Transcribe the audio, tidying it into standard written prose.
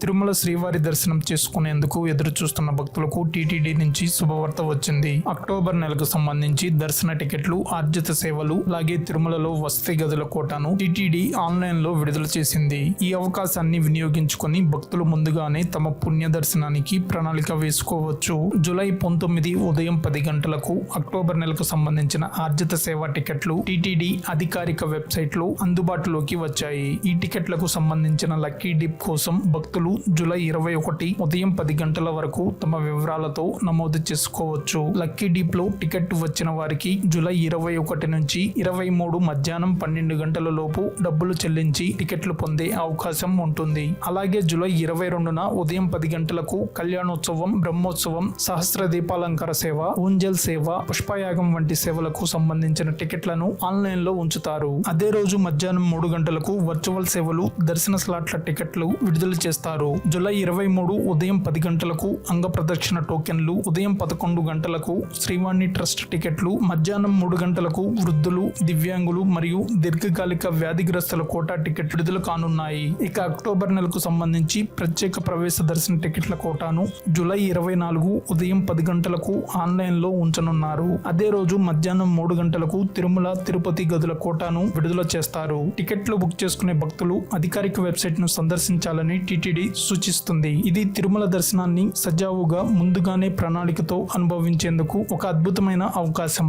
తిరుమల శ్రీవారి దర్శనం చేసుకునేందుకు ఎదురు చూస్తున్న భక్తులకు టీటీడీ నుంచి శుభవార్త వచ్చింది. అక్టోబర్ నెలకు సంబంధించి దర్శన టికెట్లు, ఆర్జిత సేవలు, అలాగే తిరుమలలో వసతి గదుల కోటాను టీటీడీ ఆన్లైన్ లో విడుదల చేసింది. ఈ అవకాశాన్ని వినియోగించుకొని భక్తులు ముందుగానే తమ పుణ్య దర్శనానికి ప్రణాళిక వేసుకోవచ్చు. జూలై 19 ఉదయం 10 గంటలకు అక్టోబర్ నెలకు సంబంధించిన ఆర్జిత సేవ టికెట్లు టీటీడీ అధికారిక వెబ్సైట్ లో అందుబాటులోకి వచ్చాయి. ఈ టికెట్లకు సంబంధించిన లక్కీ డిప్ కోసం భక్తులు జూలై 21 ఉదయం 10 గంటల వరకు తమ వివరాలతో నమోదు చేసుకోవచ్చు. లక్కీ డీప్ లో టికెట్ వచ్చిన వారికి జూలై 21 నుంచి 23 మధ్యాహ్నం 12 గంటల లోపు డబ్బులు చెల్లించి టికెట్లు పొందే అవకాశం ఉంటుంది. అలాగే జూలై 22న ఉదయం 10 గంటలకు కళ్యాణోత్సవం, బ్రహ్మోత్సవం, సహస్ర దీపాలంకార సేవ, ఊంజల్ సేవ, పుష్పయాగం వంటి సేవలకు సంబంధించిన టికెట్లను ఆన్లైన్ లో ఉంచుతారు. అదే రోజు మధ్యాహ్నం 3 గంటలకు వర్చువల్ సేవలు, దర్శన స్లాట్ల టికెట్లు విడుదల చేస్తారు. జూలై 23 ఉదయం 10 గంటలకు అంగ ప్రదక్షిణ టోకెన్లు, ఉదయం 11 గంటలకు శ్రీవాణి ట్రస్ట్ టికెట్లు, మధ్యాహ్నం 3 గంటలకు వృద్ధులు, దివ్యాంగులు మరియు దీర్ఘకాలిక వ్యాధిగ్రస్తుల కోటా టికెట్ విడుదల కానున్నాయి. ఇక అక్టోబర్ నెలకు సంబంధించి ప్రత్యేక ప్రవేశ దర్శన టికెట్ల కోటాను జూలై 24 ఉదయం 10 గంటలకు ఆన్లైన్ లో ఉంచనున్నారు. అదే రోజు మధ్యాహ్నం 3 గంటలకు తిరుమల, తిరుపతి గదుల కోటాను విడుదల చేస్తారు. టికెట్లు బుక్ చేసుకునే భక్తులు అధికారిక వెబ్సైట్ ను సందర్శించాలని టీటీడీ సూచిస్తుంది. ఇది తిరుమల దర్శనాన్ని సజావుగా ముందుగానే ప్రణాళికతో అనుభవించేందుకు ఒక అద్భుతమైన అవకాశం.